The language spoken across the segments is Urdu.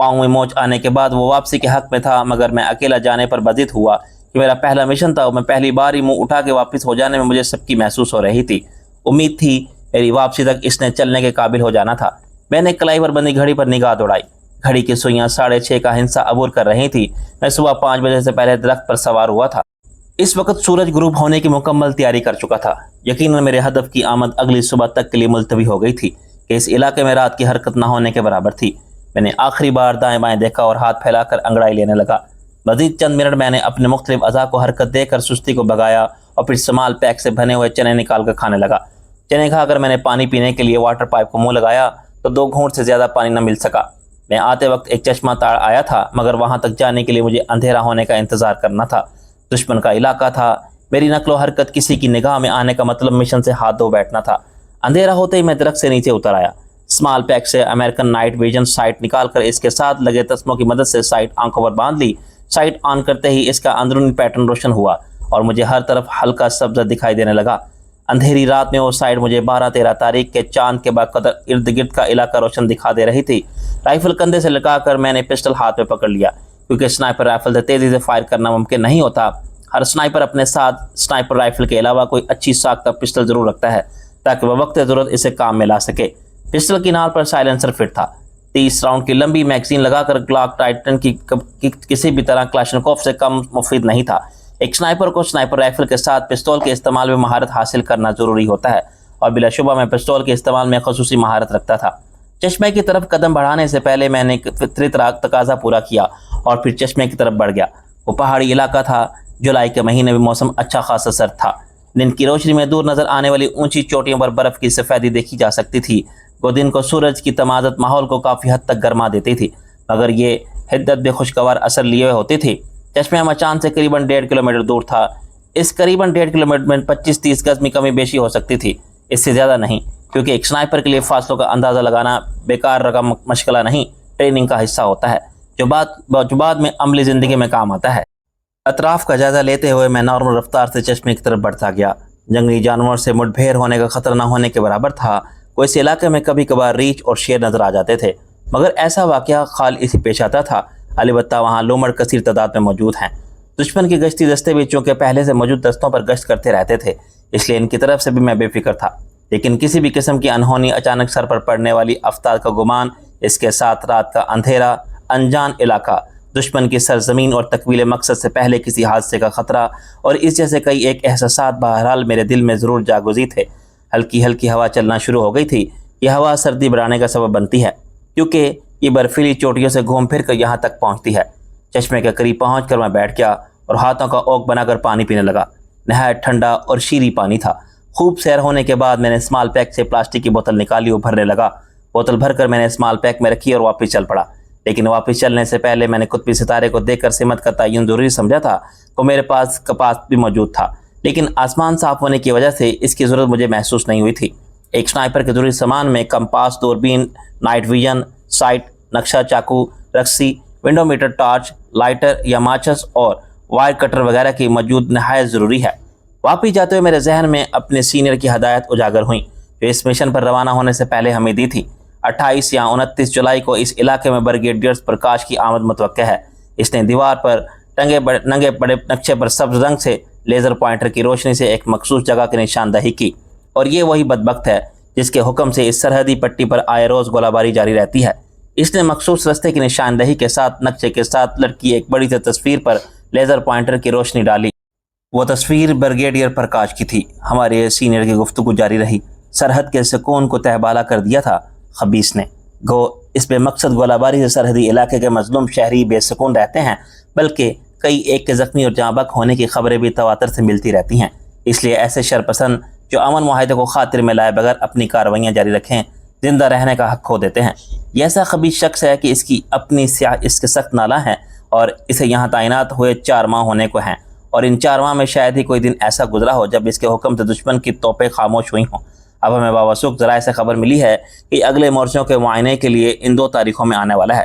پاؤں میں موچ آنے کے بعد وہ واپسی کے حق میں تھا، مگر میں اکیلا جانے پر بضد ہوا کہ میرا پہلا مشن تھا اور میں پہلی بار ہی منہ اٹھا کے واپس ہو جانے میں مجھے سب کی محسوس ہو رہی تھی۔ امید تھی میری واپسی تک اس نے چلنے کے قابل ہو جانا تھا۔ میں نے کلائی پر بندی گھڑی پر نگاہ دوڑائی۔ گھڑی کی سوئیاں 6:30 کا ہندسہ عبور کر رہی تھی۔ میں صبح 5 بجے سے پہلے درخت پر سوار ہوا تھا۔ اس وقت سورج غروب ہونے کی مکمل تیاری کر چکا تھا۔ یقیناً میرے ہدف کی آمد اگلی صبح تک کے لیے ملتوی ہو گئی تھی کہ اس علاقے میں رات کی حرکت نہ ہونے کے برابر تھی۔ میں نے آخری بار دائیں بائیں دیکھا اور ہاتھ پھیلا کر انگڑائی لینے لگا۔ مزید چند منٹ میں نے اپنے مختلف اعضاء کو حرکت دے کر سستی کو بھگایا اور پھر سمال پیک سے بنے ہوئے چنے نکال کر کھانے لگا۔ چنے کھا کر میں نے پانی پینے کے لیے واٹر پائپ کو منہ لگایا تو 2 گھونٹ سے زیادہ پانی نہ مل سکا۔ میں آتے وقت ایک چشمہ تاڑ آیا تھا، مگر وہاں تک جانے کے لیے مجھے اندھیرا ہونے کا انتظار کرنا تھا۔ دشمن کا علاقہ تھا۔ میری نقل و حرکت کسی کی نگاہ میں آنے کا مطلب مشن سے ہاتھ دھو بیٹھنا تھا۔ اندھیرا ہوتے ہی میں درخت سے نیچے اتر آیا۔ اسمال پیک سے امریکن نائٹ ویژن سائٹ نکال کر اس کے ساتھ لگے تسموں کی مدد سے سائٹ آنکھوں پر باندھ لی۔ سائٹ آن کرتے ہی اس کا اندرونی پیٹرن روشن ہوا اور مجھے ہر طرف ہلکا سبزہ دکھائی دینے لگا۔ اندھیری رات میں وہ سائٹ مجھے 12-13 تاریخ کے چاند کے باقدر ارد گرد کا علاقہ روشن دکھا دے رہی تھی۔ رائفل کندھے سے لٹکا کر میں نے پسٹل ہاتھ میں پکڑ لیا، کیونکہ سنائپر رائفل سے تیزی سے فائر کرنا ممکن نہیں ہوتا۔ ہر سنائپر اپنے ساتھ سنائپر رائفل کے علاوہ کوئی اچھی ساختہ پسٹل ضرور رکھتا ہے تاکہ وہ وقت ضرورت اسے کام میں لا سکے۔ پسٹل کی نال پر سائلنسر فٹ تھا۔ 30 راؤنڈ کی لمبی میگزین لگا کر گلاک ٹائٹن کی کسی بھی طرح کلاشنکوف سے کم مفید نہیں تھا۔ ایک سنائپر کو سنائپر رائفل کے ساتھ پستول کے استعمال میں مہارت حاصل کرنا ضروری ہوتا ہے، اور بلا شبہ میں پستول کے استعمال میں خصوصی مہارت رکھتا تھا۔ چشمے کی طرف قدم بڑھانے سے پہلے میں نے فطری تقاضا پورا کیا اور پھر چشمے کی طرف بڑھ گیا۔ وہ پہاڑی علاقہ تھا۔ جولائی کے مہینے میں موسم اچھا خاصا سرد تھا۔ دن کی روشنی میں دور نظر آنے والی اونچی چوٹیوں پر برف کی سفیدی دیکھی جا سکتی تھی۔ وہ دن کو سورج کی تمازت ماحول کو کافی حد تک گرما دیتی تھی، مگر یہ حدت بے خوشگوار اثر لیے ہوتی تھی۔ چشمہ مچان سے قریباً 1.5 کلومیٹر دور تھا۔ اس قریباً 1.5 کلومیٹر میں 25-30 گز میں کمی بیشی ہو سکتی تھی، اس سے زیادہ نہیں، کیونکہ ایک سنائپر کے لیے فاصلوں کا اندازہ لگانا بیکار رقم مشغلہ نہیں، ٹریننگ کا حصہ ہوتا ہے جو بعد میں عملی زندگی میں کام آتا ہے۔ اطراف کا جائزہ لیتے ہوئے میں نارمل رفتار سے چشمے کی طرف بڑھتا گیا۔ جنگلی جانوروں سے مٹ بھیڑ ہونے کا خطرہ نہ ہونے کے برابر تھا۔ کوئی اس علاقے میں کبھی کبھار ریچھ اور شیر نظر آ جاتے تھے، مگر ایسا واقعہ خال اسی پیش آتا تھا۔ البتہ وہاں لومڑ کثیر تعداد میں موجود ہیں۔ دشمن کی گشتی دستے بھی چونکہ پہلے سے موجود دستوں پر گشت کرتے رہتے تھے، اس لیے ان کی طرف سے بھی میں بے فکر تھا۔ لیکن کسی بھی قسم کی انہونی اچانک سر پر پڑنے والی آفتاب کا گمان، اس کے ساتھ رات کا اندھیرا، انجان علاقہ، دشمن کی سرزمین اور تکمیل مقصد سے پہلے کسی حادثے کا خطرہ اور اس جیسے کئی ایک احساسات بہرحال میرے دل میں ضرور جاگزی تھے۔ ہلکی ہلکی ہوا چلنا شروع ہو گئی تھی۔ یہ ہوا سردی بڑھانے کا سبب بنتی ہے، کیونکہ یہ برفیلی چوٹیوں سے گھوم پھر کر یہاں تک پہنچتی ہے۔ چشمے کے قریب پہنچ کر میں بیٹھ گیا اور ہاتھوں کا اوک بنا کر پانی پینے لگا۔ نہایت ٹھنڈا اور شیریں پانی تھا۔ خوب سیر ہونے کے بعد میں نے اسمال پیک سے پلاسٹک کی بوتل نکالی اور بھرنے لگا۔ بوتل بھر کر میں نے اسمال پیک میں رکھی اور واپس چل پڑا۔ لیکن واپس چلنے سے پہلے میں نے قطبی ستارے کو دیکھ کر سمت کا تعین ضروری سمجھا تھا کہ میرے پاس کپاس بھی موجود تھا، لیکن آسمان صاف ہونے کی وجہ سے اس کی ضرورت مجھے محسوس نہیں ہوئی تھی۔ ایک سنائپر کے ضروری سامان میں کمپاس، دوربین، نائٹ ویژن سائٹ، نقشہ، چاقو، رکسی، ونڈو میٹر، ٹارچ، لائٹر یا ماچس اور وائر کٹر وغیرہ کی موجود نہایت ضروری ہے۔ واپس جاتے ہوئے میرے ذہن میں اپنے سینئر کی ہدایت اجاگر ہوئیں جو اس مشن پر روانہ ہونے سے پہلے ہمیں دی تھی۔ 28 یا 29 جولائی کو اس علاقے میں بریگیڈیئر پرکاش کی آمد متوقع ہے۔ اس نے دیوار پر ننگے بڑے نقشے پر سبز رنگ سے لیزر پوائنٹر کی روشنی سے ایک مخصوص جگہ کی نشاندہی کی، اور یہ وہی بدبخت ہے جس کے حکم سے اس سرحدی پٹی پر آئے روز گولہ باری جاری رہتی ہے۔ اس نے مخصوص رستے کی نشاندہی کے ساتھ نقشے کے ساتھ لٹکی ایک بڑی سی تصویر پر لیزر پوائنٹر کی روشنی ڈالی۔ وہ تصویر بریگیڈیئر پرکاش کی تھی۔ ہمارے سینئر کی گفتگو جاری رہی۔ سرحد کے سکون کو تہبالا کر دیا تھا خبیث نے۔ گو اس بے مقصد گولہ باری سے سرحدی علاقے کے مظلوم شہری بے سکون رہتے ہیں، بلکہ کئی ایک کے زخمی اور جاں بحق ہونے کی خبریں بھی تواتر سے ملتی رہتی ہیں۔ اس لیے ایسے شرپسند جو امن معاہدے کو خاطر میں لائے بغیر اپنی کارروائیاں جاری رکھیں، زندہ رہنے کا حق کھو دیتے ہیں۔ یہ ایسا خبیث شخص ہے کہ اس کی اپنی سیاہ اس کے سخت نالہ ہیں اور اسے یہاں تعینات ہوئے 4 ماہ ہونے کو ہیں، اور ان 4 ماہ میں شاید ہی کوئی دن ایسا گزرا ہو جب اس کے حکم سے دشمن کی توپیں خاموش ہوئی ہوں۔ اب ہمیں باوثوق ذرائع سے خبر ملی ہے کہ اگلے مورچوں کے معائنے کے لیے ان 2 تاریخوں میں آنے والا ہے۔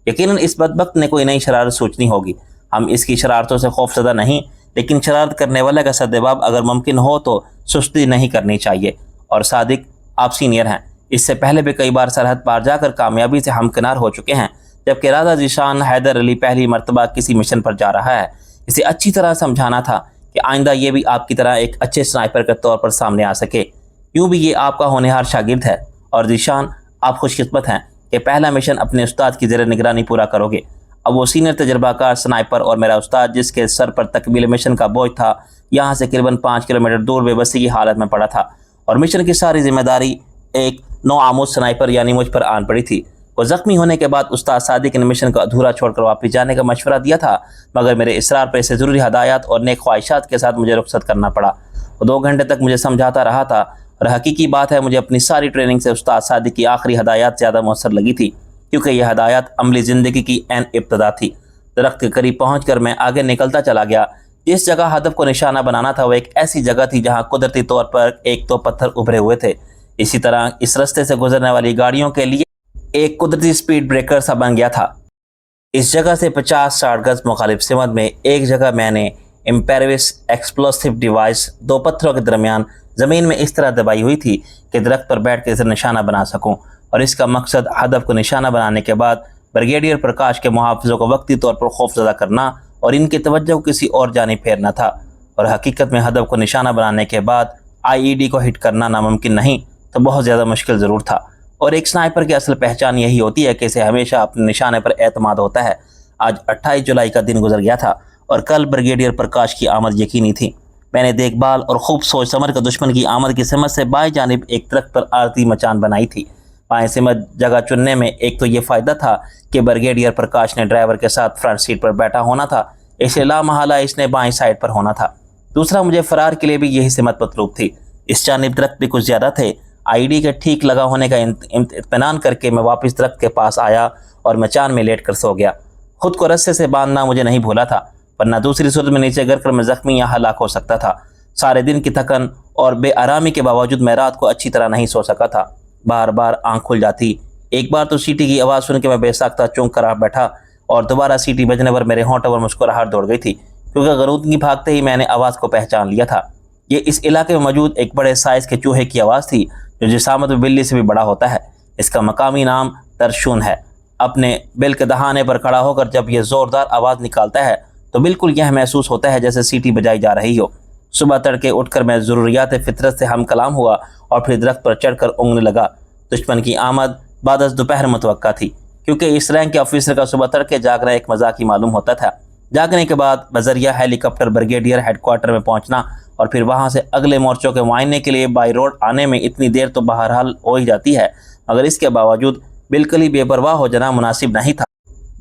یقیناً اس بدبخت نے کوئی نئی شرارت سوچنی ہوگی۔ ہم اس کی شرارتوں سے خوف زدہ نہیں، لیکن شرارت کرنے والے کا سدباب اگر ممکن ہو تو سستی نہیں کرنی چاہیے۔ اور صادق، آپ سینئر ہیں، اس سے پہلے بھی کئی بار سرحد پار جا کر کامیابی سے ہمکنار ہو چکے ہیں۔ جبکہ راضا ذیشان حیدر علی پہلی مرتبہ کسی مشن پر جا رہا ہے۔ اسے اچھی طرح سمجھانا تھا کہ آئندہ یہ بھی آپ کی طرح ایک اچھے سنائپر کے طور پر سامنے آ سکے۔ یوں بھی یہ آپ کا ہونہار شاگرد ہے اور ذیشان آپ خوش قسمت ہیں کہ پہلا مشن اپنے استاد کی زیر نگرانی پورا کرو گے۔ اب وہ سینئر تجربہ کار سنائپر اور میرا استاد جس کے سر پر تکمیل مشن کا بوجھ تھا، یہاں سے قریباً 5 کلومیٹر دور بے بسی کی حالت میں پڑا تھا اور مشن کی ساری ذمہ داری ایک نو آموز سنائپر یعنی مجھ پر آن پڑی تھی۔ وہ زخمی ہونے کے بعد استاد صادق نے مشن کو ادھورا چھوڑ کر واپس جانے کا مشورہ دیا تھا، مگر میرے اصرار پر اسے ضروری ہدایات اور نیک خواہشات کے ساتھ مجھے رخصت کرنا پڑا۔ وہ 2 گھنٹے تک مجھے سمجھاتا رہا تھا اور حقیقی بات ہے مجھے اپنی ساری ٹریننگ سے استاد صادق کی آخری ہدایات زیادہ مؤثر لگی تھی، کیونکہ یہ ہدایات عملی زندگی کی عین ابتدا تھی۔ درخت کے قریب پہنچ کر میں آگے نکلتا چلا گیا۔ جس جگہ ہدف کو نشانہ بنانا تھا وہ ایک ایسی جگہ تھی جہاں قدرتی طور پر ایک تو پتھر ابھرے ہوئے تھے، اسی طرح اس رستے سے گزرنے والی گاڑیوں کے لیے ایک قدرتی سپیڈ بریکر سا بن گیا تھا۔ اس جگہ سے 50-60 گز مخالف سمت میں ایک جگہ میں نے امپیریوس ایکسپلوسیو ڈیوائس 2 پتھروں کے درمیان زمین میں اس طرح دبائی ہوئی تھی کہ درخت پر بیٹھ کے اسے نشانہ بنا سکوں، اور اس کا مقصد ہدف کو نشانہ بنانے کے بعد بریگیڈیئر پرکاش کے محافظوں کو وقتی طور پر خوف زدہ کرنا اور ان کی توجہ کو کسی اور جانب پھیرنا تھا، اور حقیقت میں ہدف کو نشانہ بنانے کے بعد IED کو ہٹ کرنا ناممکن نہیں تو بہت زیادہ مشکل ضرور تھا۔ اور ایک سنائپر کی اصل پہچان یہی ہوتی ہے کہ اسے ہمیشہ اپنے نشانے پر اعتماد ہوتا ہے۔ آج 28 جولائی کا دن گزر گیا تھا اور کل بریگیڈیئر پرکاش کی آمد یقینی تھی۔ میں نے دیکھ بھال اور خوب سوچ سمجھ کر دشمن کی آمد کی سمت سے بائیں جانب ایک درخت پر عارضی مچان بنائی تھی۔ بائیں سمت جگہ چننے میں ایک تو یہ فائدہ تھا کہ بریگیڈیئر پرکاش نے ڈرائیور کے ساتھ فرنٹ سیٹ پر بیٹھا ہونا تھا، اس لیے لامحالہ اس نے بائیں سائڈ پر ہونا تھا۔ دوسرا، مجھے فرار کے لیے بھی یہی سمت مطلوب تھی۔ اس جانب درخت بھی کچھ زیادہ تھے۔ IED کے ٹھیک لگا ہونے کا اطمینان کر کے میں واپس درخت کے پاس آیا اور مچان میں لیٹ کر سو گیا۔ خود کو رسے سے باندھنا مجھے نہیں بھولا تھا، ورنہ دوسری صورت میں نیچے گر کر میں زخمی یا ہلاک ہو سکتا تھا۔ سارے دن کی تھکن اور بے آرامی کے باوجود میں رات کو اچھی طرح نہیں سو سکا تھا۔ بار بار آنکھ کھل جاتی۔ ایک بار تو سیٹی کی آواز سن کے میں بے ساختہ چونک کر بیٹھا اور دوبارہ سیٹی بجنے پر میرے ہونٹوں پر مسکراہٹ دوڑ گئی تھی، کیونکہ غنودگی بھاگتے ہی میں نے آواز کو پہچان لیا تھا۔ یہ اس علاقے میں موجود ایک بڑے سائز کے چوہے کی آواز تھی جو جسامت میں بلی سے بھی بڑا ہوتا ہے۔ اس کا مقامی نام ترشون ہے۔ اپنے بل کے دہانے پر کھڑا ہو کر جب یہ زوردار آواز نکالتا ہے تو بالکل یہ محسوس ہوتا ہے جیسے سیٹی بجائی جا رہی ہو۔ صبح تڑکے اٹھ کر میں ضروریات فطرت سے ہم کلام ہوا اور پھر درخت پر چڑھ کر اونگنے لگا۔ دشمن کی آمد بعد از دوپہر متوقع تھی، کیونکہ اس رینک کے آفیسر کا صبح تڑکے جاگنا ایک مذاق ہی معلوم ہوتا تھا۔ جاگنے کے بعد بذریعہ ہیلی کاپٹر بریگیڈیئر ہیڈ کوارٹر میں پہنچنا اور پھر وہاں سے اگلے مورچوں کے معائنے کے لیے بائی روڈ آنے میں اتنی دیر تو بہرحال ہو ہی جاتی ہے، مگر اس کے باوجود بالکل ہی بے پرواہ ہو جانا مناسب نہیں تھا۔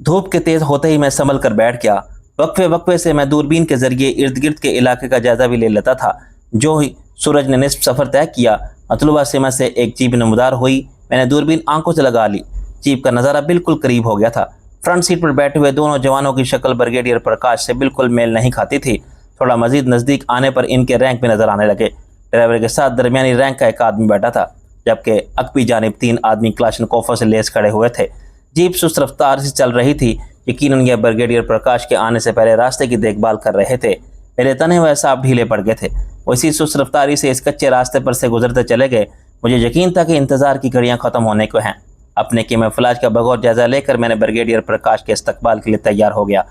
دھوپ کے تیز ہوتے ہی میں سنبھل کر بیٹھ گیا۔ وقفے سے میں دوربین کے ذریعے ارد گرد کے علاقے کا جائزہ بھی لے لیتا تھا۔ جو ہی سورج نے نصف سفر طے کیا، مطلوبہ سمت سے ایک جیپ نمودار ہوئی۔ میں نے دوربین آنکھوں سے لگا لی۔ جیپ کا نظارہ بالکل قریب ہو گیا تھا۔ فرنٹ سیٹ پر بیٹھے ہوئے دونوں جوانوں کی شکل بریگیڈیئر پرکاش سے بالکل میل نہیں کھاتی تھی۔ تھوڑا مزید نزدیک آنے پر ان کے رینک بھی نظر آنے لگے۔ ڈرائیور کے ساتھ درمیانی رینک کا ایک آدمی بیٹھا تھا، جبکہ عقبی جانب 3 آدمی کلاشنکوفوں سے لیس کھڑے ہوئے تھے۔ جیپ سست رفتار سے چل رہی تھی۔ یقیناً یہ بریگیڈیئر پرکاش کے آنے سے پہلے راستے کی دیکھ بھال کر رہے تھے۔ میرے تنے ہوئے اعصاب ڈھیلے پڑ گئے تھے۔ وہ اسی سست رفتاری سے اس کچے راستے پر سے گزرتے چلے گئے۔ مجھے یقین تھا کہ انتظار کی گھڑیاں ختم ہونے کو ہیں۔ اپنے کیمے فلاش کا بغور جائزہ لے کر میں نے بریگیڈیئر پرکاش کے استقبال کے لیے تیار ہو گیا۔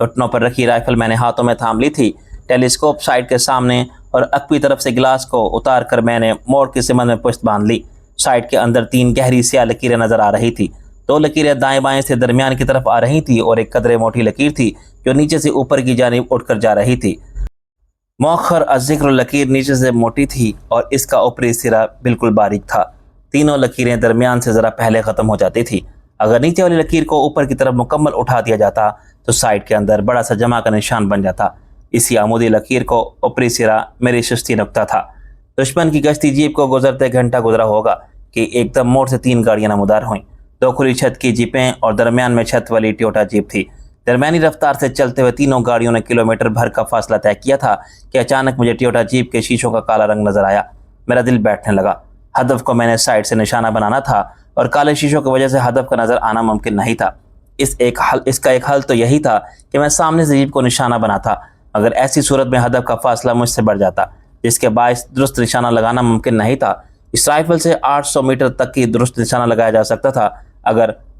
گھٹنوں پر رکھی رائفل میں نے ہاتھوں میں تھام لی تھی۔ ٹیلیسکوپ سائٹ کے سامنے اور عقبی طرف سے گلاس کو اتار کر میں نے موڑ کی سمت میں پشت باندھ لی۔ سائٹ کے اندر 3 گہری سیاہ لکیریں نظر آ رہی تھی۔ 2 لکیریں دائیں بائیں سے درمیان کی طرف آ رہی تھی اور ایک قدرے موٹی لکیر تھی جو نیچے سے اوپر کی جانب اٹھ کر جا رہی تھی۔ مؤخر الذکر لکیر نیچے سے موٹی تھی اور اس کا اوپری سرا بالکل باریک تھا۔ تینوں لکیریں درمیان سے ذرا پہلے ختم ہو جاتی تھی۔ اگر نیچے والی لکیر کو اوپر کی طرف مکمل اٹھا دیا جاتا تو سائٹ کے اندر بڑا سا جمع کا نشان بن جاتا۔ اسی عمودی لکیر کو اوپری سرا میری سستی نقطہ تھا۔ دشمن کی گشتی جیپ کو گزرتے گھنٹہ گزرا ہوگا کہ ایک دم موڑ سے 3 گاڑیاں نمودار ہوئیں۔ 2 کھلی چھت کی جیپیں اور درمیان میں چھت والی ٹویوٹا جیپ تھی۔ درمیانی رفتار سے چلتے ہوئے تینوں گاڑیوں نے کلومیٹر بھر کا فاصلہ طے کیا تھا کہ اچانک مجھے ٹویوٹا جیپ کے شیشوں کا کالا رنگ نظر آیا۔ میرا دل بیٹھنے لگا۔ ہدف کو میں نے سائڈ سے نشانہ بنانا تھا اور کالے شیشوں کی وجہ سے ہدف کا نظر آنا ممکن نہیں تھا۔ اس کا ایک حل تو یہی تھا کہ میں سامنے سے جیپ کو نشانہ بناتا، مگر ایسی صورت میں ہدف کا فاصلہ مجھ سے بڑھ جاتا، جس کے باعث درست نشانہ لگانا ممکن نہیں تھا۔ اس رائفل سے 800 میٹر تک کی درست نشانہ لگایا جا سکتا تھا اگر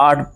8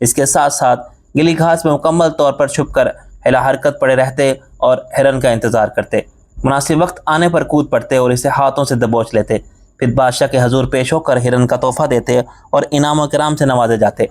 اس کے ساتھ ساتھ گلی گھاس میں مکمل طور پر چھپ کر ہلا حرکت پڑے رہتے اور ہرن کا انتظار کرتے۔ مناسب وقت آنے پر کود پڑتے اور اسے ہاتھوں سے دبوچ لیتے، پھر بادشاہ کے حضور پیش ہو کر ہرن کا تحفہ دیتے اور انعام و کرام سے نوازے جاتے۔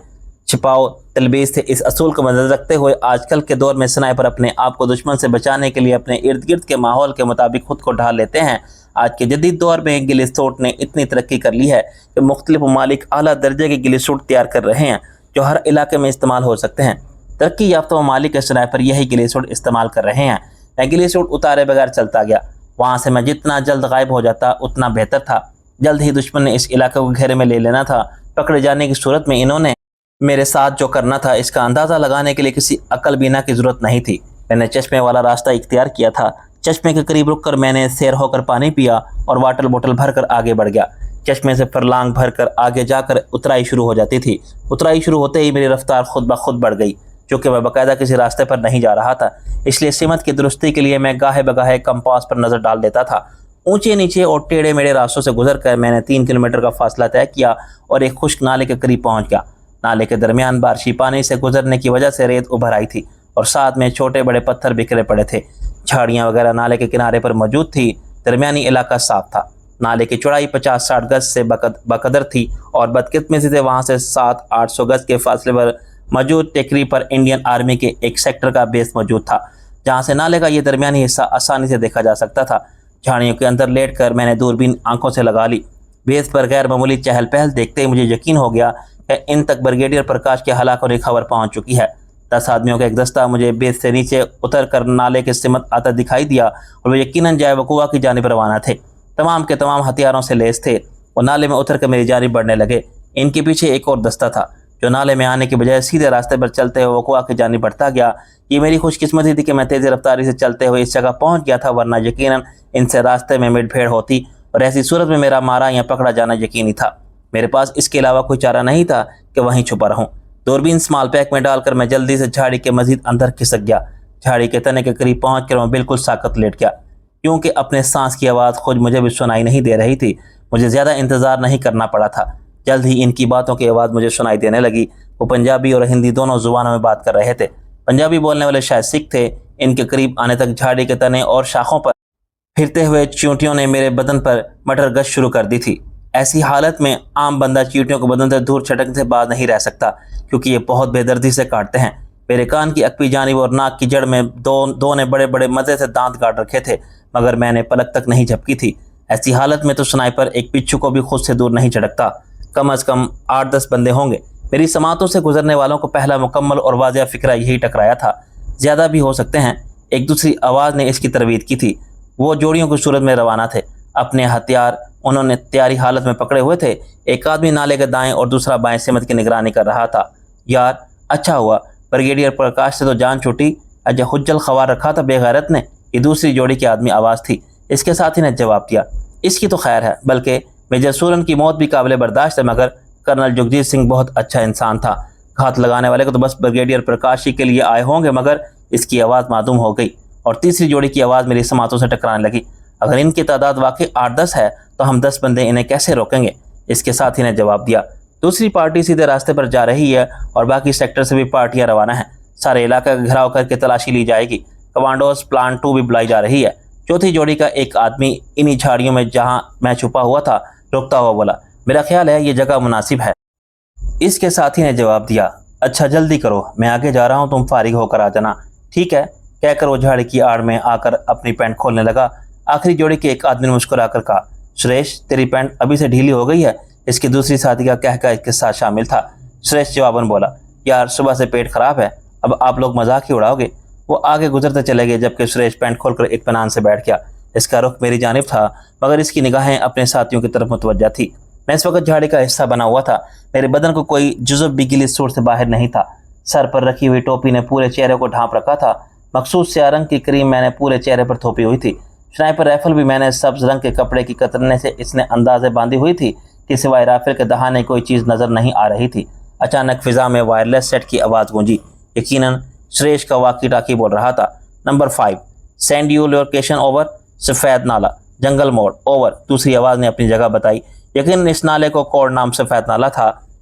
چھپاؤ تلبیس سے اس اصول کو مدنظر رکھتے ہوئے آج کل کے دور میں سنائپر اپنے آپ کو دشمن سے بچانے کے لیے اپنے ارد گرد کے ماحول کے مطابق خود کو ڈھال لیتے ہیں۔ آج کے جدید دور میں گلی سوٹ نے اتنی ترقی کر لی ہے کہ مختلف ممالک اعلیٰ درجے کے گلی سوٹ تیار کر رہے ہیں جو ہر علاقے میں استعمال ہو سکتے ہیں۔ ترقی یافتہ ممالک کے سنائپر یہی گلی سوٹ استعمال کر رہے ہیں۔ میں گلی سوٹ اتارے بغیر چلتا گیا، وہاں سے میں جتنا جلد غائب ہو جاتا اتنا بہتر تھا۔ جلد ہی دشمن نے اس علاقے کو گھیرے میں لے لینا تھا۔ پکڑے جانے کی صورت میں انہوں نے میرے ساتھ جو کرنا تھا اس کا اندازہ لگانے کے لیے کسی عقل بینا کی ضرورت نہیں تھی۔ میں نے چشمے والا راستہ اختیار کیا تھا۔ چشمے کے قریب رک کر میں نے سیر ہو کر پانی پیا اور واٹر بوٹل بھر کر آگے بڑھ گیا۔ چشمے سے فرلانگ بھر کر آگے جا کر اترائی شروع ہو جاتی تھی۔ اترائی شروع ہوتے ہی میری رفتار خود بخود بڑھ گئی، چونکہ میں باقاعدہ کسی راستے پر نہیں جا رہا تھا، اس لیے سمت کی درستی کے لیے میں گاہے بگاہے کمپاس پر نظر ڈال دیتا تھا۔ اونچے نیچے اور ٹیڑھے میڑے راستوں سے گزر کر میں نے 3 کلومیٹر کا فاصلہ طے کیا اور ایک خشک نالے کے قریب پہنچ گیا۔ نالے کے درمیان بارشی پانی سے گزرنے کی وجہ سے ریت ابھر آئی تھی اور ساتھ میں چھوٹے بڑے پتھر بکھرے پڑے تھے۔ جھاڑیاں وغیرہ نالے کے کنارے پر موجود تھی۔ درمیانی علاقہ صاف تھا۔ نالے کی چوڑائی 50-60 گز سے بقدر تھی اور بدقسمتی سے وہاں سے 700-800 گز کے فاصلے پر موجود ٹیکری پر انڈین آرمی کے ایک سیکٹر کا بیس موجود تھا، جہاں سے نالے کا یہ درمیانی حصہ آسانی سے دیکھا جا سکتا تھا۔ جھاڑیوں کے اندر لیٹ کر میں نے دوربین آنکھوں سے لگا لی۔ بیس پر غیر معمولی چہل پہل دیکھتے ہی مجھے یقین ہو گیا کہ ان تک بریگیڈیئر پرکاش کے ہلاک ہونے کی خبر پہنچ چکی ہے۔ 10 آدمیوں کا ایک دستہ مجھے بیس سے نیچے اتر کر نالے کے سمت آتا دکھائی دیا اور وہ یقیناً جائے وقوع کی جانب روانہ تھے۔ تمام کے تمام ہتھیاروں سے لیس تھے۔ وہ نالے میں اتر کر میری جانب بڑھنے لگے۔ ان کے پیچھے ایک اور دستہ تھا جو نالے میں آنے کے بجائے سیدھے راستے پر چلتے ہوئے وقوع کی جانب بڑھتا گیا۔ یہ میری خوش قسمتی تھی کہ میں تیزی رفتاری سے چلتے ہوئے اس جگہ پہنچ گیا تھا، ورنہ یقیناً ان سے راستے میں مٹ بھیڑ ہوتی اور ایسی صورت میں میرا مارا یا پکڑا جانا یقینی تھا۔ میرے پاس اس کے علاوہ کوئی چارہ نہیں تھا کہ وہیں چھپا رہوں۔ دوربین سمال پیک میں ڈال کر میں جلدی سے جھاڑی کے مزید اندر کھسک گیا۔ جھاڑی کے تنے کے قریب پہنچ کر میں بالکل ساکت لیٹ گیا، کیونکہ اپنے سانس کی آواز خود مجھے بھی سنائی نہیں دے رہی تھی۔ مجھے زیادہ انتظار نہیں کرنا پڑا تھا۔ جلد ہی ان کی باتوں کی آواز مجھے سنائی دینے لگی۔ وہ پنجابی اور ہندی دونوں زبانوں میں بات کر رہے تھے۔ پنجابی بولنے والے شاید سکھ تھے۔ ان کے قریب آنے تک جھاڑی کے تنے اور شاخوں پر پھرتے ہوئے چیونٹیوں نے میرے بدن پر مٹر گشت شروع کر دی تھی۔ ایسی حالت میں عام بندہ چیونٹیوں کو بدن سے دور چھٹکنے سے باز نہیں رہ سکتا، کیونکہ یہ بہت بے دردی سے کاٹتے ہیں۔ میرے کان کی عقبی جانب اور ناک کی جڑ میں دو نے بڑے بڑے مزے سے دانت کاٹ رکھے تھے، مگر میں نے پلک تک نہیں جھپکی تھی۔ ایسی حالت میں تو سنائپر ایک پچھو کو بھی خود سے دور نہیں چھٹکتا۔ کم از کم 8-10 بندے ہوں گے۔ میری سماعتوں سے گزرنے والوں کو پہلا مکمل اور واضح فکرہ یہی ٹکرایا تھا۔ زیادہ بھی ہو سکتے ہیں۔ ایک دوسری آواز نے اس کی ترویج کی تھی۔ وہ جوڑیوں کی صورت میں روانہ تھے۔ اپنے ہتھیار انہوں نے تیاری حالت میں پکڑے ہوئے تھے۔ ایک آدمی نالے کے دائیں اور دوسرا بائیں سمت کی نگرانی کر رہا تھا۔ یار اچھا ہوا بریگیڈیئر پرکاش سے تو جان چھوٹی، اجے خجل خوار رکھا تھا بے غیرت نے۔ یہ دوسری جوڑی کی آدمی آواز تھی۔ اس کے ساتھی نے جواب دیا، اس کی تو خیر ہے، بلکہ میجر سورن کی موت بھی قابل برداشت ہے، مگر کرنل جگجیت سنگھ بہت اچھا انسان تھا۔ گھات لگانے والے کو تو بس بریگیڈیئر پرکاش ہی کے لیے آئے ہوں گے، مگر اس کی آواز معدوم ہو گئی اور تیسری جوڑی کی آواز میری سماعتوں سے ٹکرانے لگی۔ اگر ان کی تعداد واقعی 8-10 ہے تو ہم 10 بندے انہیں کیسے روکیں گے؟ اس کے ساتھی نے جواب دیا، دوسری پارٹی سیدھے راستے پر جا رہی ہے اور باقی سیکٹر سے بھی پارٹیاں روانہ ہیں۔ سارے علاقے کا گھراؤ کر کے تلاشی لی جائے گی۔ کمانڈوز پلان 2 بھی بلائی جا رہی ہے۔ چوتھی جوڑی کا ایک آدمی انہی جھاڑیوں میں جہاں میں چھپا ہوا تھا رکتا ہوا بولا، میرا خیال ہے یہ جگہ مناسب ہے۔ اس کے ساتھی نے جواب دیا، اچھا جلدی کرو، میں آگے جا رہا ہوں، تم فارغ ہو کر آ جانا۔ ٹھیک ہے کہہ کر وہ جھاڑی کی آڑ میں آ کر اپنی پینٹ کھولنے لگا۔ آخری جوڑی کے ایک آدمی نے مسکرا کر کہا، سریش تیری پینٹ ابھی سے ڈھیلی ہو گئی ہے؟ اس کی دوسری ساتھی کا کہہ اس کے ساتھ شامل تھا۔ سریش جواباً بولا، یار صبح سے پیٹ خراب ہے، اب آپ لوگ مذاق ہی اڑاؤ گے۔ وہ آگے گزرتے چلے گئے جبکہ سریش پینٹ کھول کر اطمینان سے بیٹھ گیا۔ اس کا رخ میری جانب تھا، مگر اس کی نگاہیں اپنے ساتھیوں کی طرف متوجہ تھی۔ میں اس وقت جھاڑی کا حصہ بنا ہوا تھا۔ میرے بدن کو کوئی جزو بھی گلی سوٹ سے باہر نہیں تھا۔ سر پر رکھی ہوئی ٹوپی نے پورے چہرے کو ڈھانپ رکھا تھا۔ مخصوص سیاہ رنگ کی کریم میں نے پورے چہرے پر تھوپی ہوئی تھی۔ سنائپر رائفل بھی میں نے سبز رنگ کے کپڑے کی کترنے سے اس نے اندازے باندھی ہوئی تھی کہ سوائے رائفل کے دہانے کوئی چیز نظر نہیں آ رہی تھی۔ اچانک فضا میں وائرلیس سیٹ کی آواز گونجی۔ یقیناً سریش کا واکی ٹاکی بول رہا تھا۔ Number 5 send you location over, سفید نالا جنگل موڑ اوور۔ دوسری آواز نے اپنی جگہ بتائی۔ یقیناً اس نالے کو کوڈ نام سفید نالا تھا۔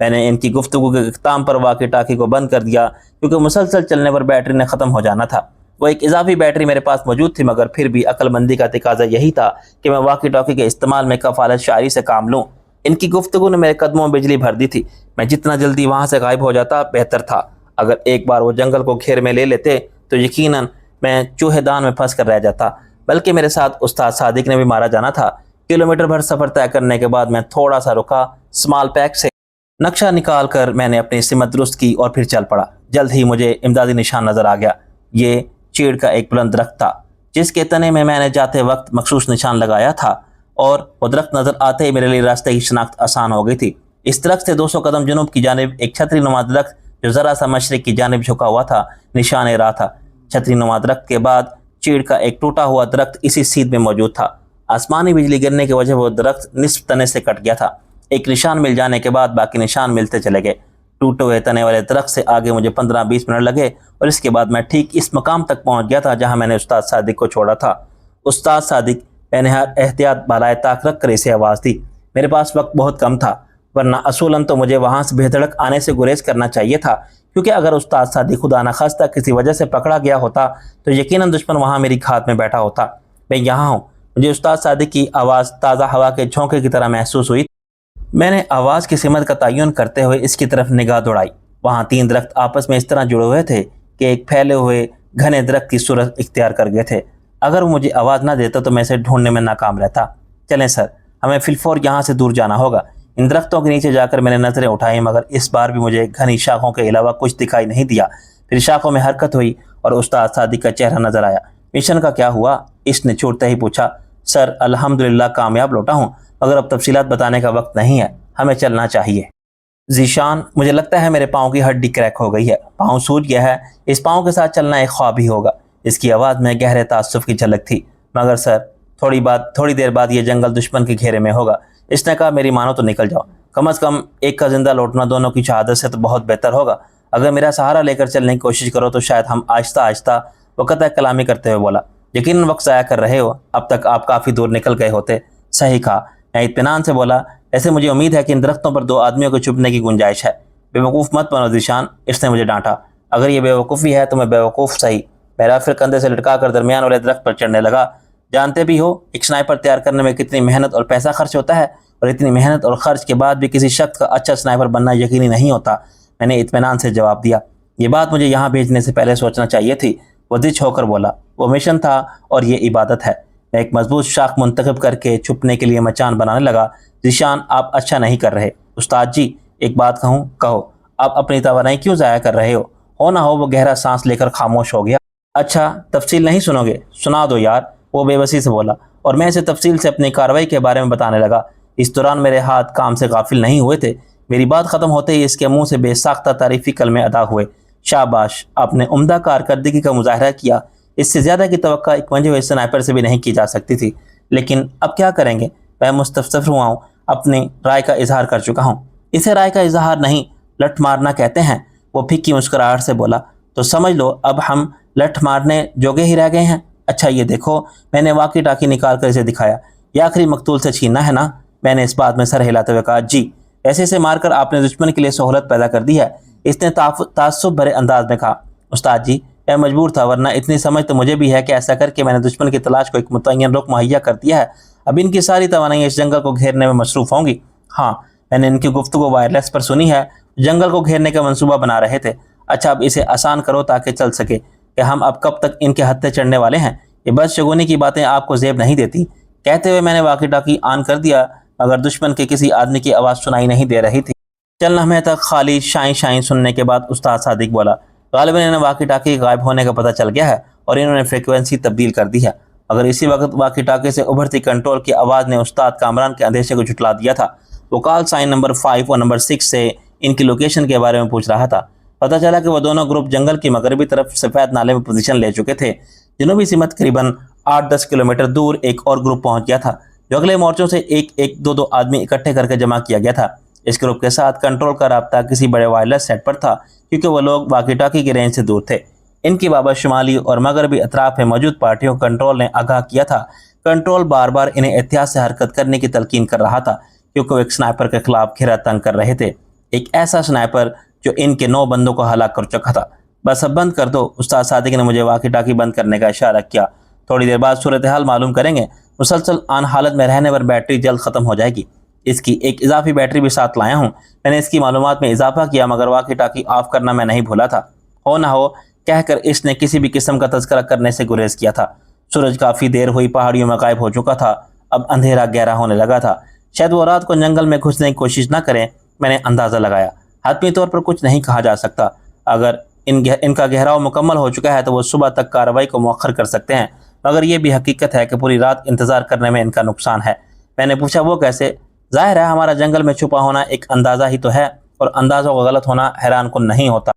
میں نے ان کی گفتگو کے اختتام پر واقی ٹاکی کو بند کر دیا کیونکہ مسلسل چلنے پر بیٹری نے ختم ہو جانا تھا۔ وہ ایک اضافی بیٹری میرے پاس موجود تھی، مگر پھر بھی عقل مندی کا تقاضا یہی تھا کہ میں واقی ٹاکی کے استعمال میں کفالت شعاری سے کام لوں۔ ان کی گفتگو نے میرے قدموں میں بجلی بھر دی تھی۔ میں جتنا جلدی وہاں سے غائب ہو جاتا بہتر تھا۔ اگر ایک بار وہ جنگل کو گھیر میں لے لیتے تو یقیناً میں چوہے دان میں پھنس کر رہ جاتا، بلکہ میرے ساتھ استاد صادق نے بھی مارا جانا تھا۔ کلومیٹر بھر سفر طے کرنے کے بعد میں تھوڑا سا رکا۔ اسمال پیک سے نقشہ نکال کر میں نے اپنی سمت درست کی اور پھر چل پڑا۔ جلد ہی مجھے امدادی نشان نظر آ گیا۔ یہ چیڑ کا ایک بلند درخت تھا جس کے تنے میں نے جاتے وقت مخصوص نشان لگایا تھا، اور وہ درخت نظر آتے ہی میرے لیے راستے کی شناخت آسان ہو گئی تھی۔ اس درخت سے 200 قدم جنوب کی جانب ایک چھتری نما درخت جو ذرا سا مشرق کی جانب جھکا ہوا تھا نشان راہ تھا۔ چھتری نما درخت کے بعد چیڑ کا ایک ٹوٹا ہوا درخت اسی سیدھ میں موجود تھا۔ آسمانی بجلی گرنے کی وجہ وہ درخت نصف تنے سے کٹ گیا تھا۔ ایک نشان مل جانے کے بعد باقی نشان ملتے چلے گئے۔ ٹوٹے ہوئے تنے والے درخت سے آگے مجھے 15-20 منٹ لگے اور اس کے بعد میں ٹھیک اس مقام تک پہنچ گیا تھا جہاں میں نے استاد صادق کو چھوڑا تھا۔ استاد صادق، میں نے ہر احتیاط بالائے طاق رکھ کر اسے آواز دی۔ میرے پاس وقت بہت کم تھا، ورنہ اصولاً تو مجھے وہاں سے بے دھڑک آنے سے گریز کرنا چاہیے تھا، کیونکہ اگر استاد صادق خدا نخواستہ کسی وجہ سے پکڑا گیا ہوتا تو یقیناً دشمن وہاں میری گھات میں بیٹھا ہوتا۔ میں یہاں ہوں۔ مجھے استاد صادق کی آواز تازہ ہوا کے جھونکے کی طرح محسوس ہوئی۔ میں نے آواز کی سمت کا تعین کرتے ہوئے اس کی طرف نگاہ دوڑائی۔ وہاں 3 درخت آپس میں اس طرح جڑے ہوئے تھے کہ ایک پھیلے ہوئے گھنے درخت کی صورت اختیار کر گئے تھے۔ اگر وہ مجھے آواز نہ دیتا تو میں اسے ڈھونڈنے میں ناکام رہتا۔ چلیں سر، ہمیں فی الفور یہاں سے دور جانا ہوگا۔ ان درختوں کے نیچے جا کر میں نے نظریں اٹھائیں، مگر اس بار بھی مجھے گھنی شاخوں کے علاوہ کچھ دکھائی نہیں دیا۔ پھر شاخوں میں حرکت ہوئی اور استاد صادق کا چہرہ نظر آیا۔ مشن کا کیا ہوا؟ اس نے چھوٹتے ہی پوچھا۔ سر، الحمدللہ کامیاب لوٹا ہوں، مگر اب تفصیلات بتانے کا وقت نہیں ہے، ہمیں چلنا چاہیے۔ ذیشان، مجھے لگتا ہے میرے پاؤں کی ہڈی کریک ہو گئی ہے، پاؤں سوج گیا ہے، اس پاؤں کے ساتھ چلنا ایک خواب ہی ہوگا۔ اس کی آواز میں گہرے تعصب کی جھلک تھی۔ مگر سر، تھوڑی دیر بعد یہ جنگل دشمن کے گھیرے میں ہوگا۔ اس نے کہا، میری مانو تو نکل جاؤ، کم از کم ایک کا زندہ لوٹنا دونوں کی شہادت سے تو بہت بہتر ہوگا۔ اگر میرا سہارا لے کر چلنے کی کوشش کرو تو شاید ہم آہستہ آہستہ، وہ قطع کلامی کرتے ہوئے بولا، یقیناً وقت ضائع کر رہے ہو، اب تک آپ کافی دور نکل گئے ہوتے۔ صحیح کہا، میں اطمینان سے بولا، ایسے مجھے امید ہے کہ ان درختوں پر 2 آدمیوں کو چھپنے کی گنجائش ہے۔ بے وقوف مت بنو ذیشان، اس نے مجھے ڈانٹا۔ اگر یہ بے وقوفی ہے تو میں بے وقوف صحیح۔ میں رائفل کندھے سے لٹکا کر درمیان والے درخت پر چڑھنے لگا۔ جانتے بھی ہو ایک سنائپر تیار کرنے میں کتنی محنت اور پیسہ خرچ ہوتا ہے، اور اتنی محنت اور خرچ کے بعد بھی کسی شخص کا اچھا سنائپر بننا یقینی نہیں ہوتا، میں نے اطمینان سے جواب دیا۔ یہ بات مجھے یہاں بھیجنے سے پہلے سوچنا چاہیے تھی، وہ دچ ہو کر بولا۔ وہ مشن تھا اور یہ عبادت ہے۔ میں ایک مضبوط شاخ منتخب کر کے چھپنے کے لیے مچان بنانے لگا۔ ذیشان، آپ اچھا نہیں کر رہے۔ استاد جی، ایک بات کہوں؟ کہو۔ آپ اپنی توانائی کیوں ضائع کر رہے ہو نہ ہو وہ گہرا سانس لے کر خاموش ہو گیا۔ اچھا، تفصیل نہیں سنو گے؟ سنا دو یار، وہ بے بسی سے بولا، اور میں اسے تفصیل سے اپنی کارروائی کے بارے میں بتانے لگا۔ اس دوران میرے ہاتھ کام سے غافل نہیں ہوئے تھے۔ میری بات ختم ہوتے ہی اس کے منہ سے بے ساختہ تعریفی کلمے ادا ہوئے۔ شاباش، آپ نے عمدہ کارکردگی کا مظاہرہ کیا۔ اس سے زیادہ کی توقع ایک منجے ہوئے سنائپر سے بھی نہیں کی جا سکتی تھی، لیکن اب کیا کریں گے؟ میں مستفسر ہوا ہوں، اپنی رائے کا اظہار کر چکا ہوں۔ اسے رائے کا اظہار نہیں، لٹ مارنا کہتے ہیں، وہ پھکی مسکراہٹ سے بولا۔ تو سمجھ لو اب ہم لٹ مارنے جوگے ہی رہ گئے ہیں۔ اچھا یہ دیکھو، میں نے واقی ٹاکی نکال کر اسے دکھایا۔ یہ آخری مقتول سے چھیننا ہے نا؟ میں نے اس بات میں سر ہلاتے ہوئے کہا، جی۔ ایسے سے مار کر آپ نے دشمن کے لیے سہولت پیدا کر دی ہے، اس نے تعصب بھرے انداز میں کہا۔ استاد جی، میں مجبور تھا، ورنہ اتنی سمجھ تو مجھے بھی ہے کہ ایسا کر کے میں نے دشمن کی تلاش کو ایک متعین رخ مہیا کر دیا ہے۔ اب ان کی ساری توانائی اس جنگل کو گھیرنے میں مصروف ہوں گی۔ ہاں، میں نے ان کی گفتگو وائرلیس پر سنی ہے، جنگل کو گھیرنے کا منصوبہ بنا رہے تھے۔ اچھا، اب اسے آسان کرو تاکہ چل سکے کہ ہم اب کب تک ان کے ہتھے چڑھنے والے ہیں۔ یہ بس شگونی کی باتیں آپ کو زیب نہیں دیتی۔ کہتے ہوئے میں نے واقی ٹاکی آن کر دیا، مگر دشمن کے کسی آدمی کی آواز سنائی نہیں دے رہی تھی۔ چند لمحے تک خالی شائیں شائیں سننے کے بعد استاد صادق بولا، غالباً انہیں واقی ٹاکی غائب ہونے کا پتہ چل گیا ہے اور انہوں نے فریکوینسی تبدیل کر دی ہے۔ اگر اسی وقت واقی ٹاکی سے ابھرتی کنٹرول کی آواز نے استاد کامران کے اندیشے کو جھٹلا دیا تھا۔ وہ کال سائن نمبر 5 اور نمبر 6 سے ان کی لوکیشن کے بارے میں پوچھ رہا تھا۔ پتہ چلا کہ وہ دونوں گروپ جنگل کی مغربی طرف سفید نالے میں پوزیشن لے چکے تھے۔ جنوبی سمت قریباً 8-10 کلومیٹر دور ایک اور گروپ پہنچ گیا تھا جو اگلے مورچوں سے ایک دو آدمی اکٹھے کر کے جمع کیا گیا تھا۔ اس گروپ کے ساتھ کنٹرول کا رابطہ کسی بڑے وائرلیس سیٹ پر تھا، کیونکہ وہ لوگ واقی ٹاکی کی رینج سے دور تھے۔ ان کی بابت شمالی اور مغربی اطراف میں موجود پارٹیوں کو کنٹرول نے آگاہ کیا تھا۔ کنٹرول بار بار انہیں احتیاط سے حرکت کرنے کی تلقین کر رہا تھا، کیونکہ وہ ایک سنائپر کے خلاف گھیرا تنگ کر رہے تھے۔ ایک ایسا سنائپر جو ان کے 9 بندوں کو ہلاک کر چکا تھا۔ بس اب بند کر دو، استاد صادق نے مجھے واقی ٹاکی بند کرنے کا اشارہ کیا۔ تھوڑی دیر بعد صورتحال معلوم کریں گے، مسلسل آن حالت میں رہنے پر بیٹری جلد ختم ہو جائے گی۔ اس کی ایک اضافی بیٹری بھی ساتھ لایا ہوں۔ میں نے اس کی معلومات میں اضافہ کیا مگر واقی ٹاکی آف کرنا میں نہیں بھولا تھا۔ ہو نہ ہو کہہ کر اس نے کسی بھی قسم کا تذکرہ کرنے سے گریز کیا تھا۔ سورج کافی دیر ہوئی پہاڑیوں میں غائب ہو چکا تھا، اب اندھیرا گہرا ہونے لگا تھا۔ شاید وہ رات کو جنگل میں گھسنے کی کوشش نہ کریں، میں نے اندازہ لگایا۔ حتمی طور پر کچھ نہیں کہا جا سکتا، اگر ان کا گہراؤ مکمل ہو چکا ہے تو وہ صبح تک کارروائی کو مؤخر کر سکتے ہیں، مگر یہ بھی حقیقت ہے کہ پوری رات انتظار کرنے میں ان کا نقصان ہے۔ میں نے پوچھا وہ کیسے؟ ظاہر ہے ہمارا جنگل میں چھپا ہونا ایک اندازہ ہی تو ہے، اور اندازوں کا غلط ہونا حیران کن نہیں ہوتا۔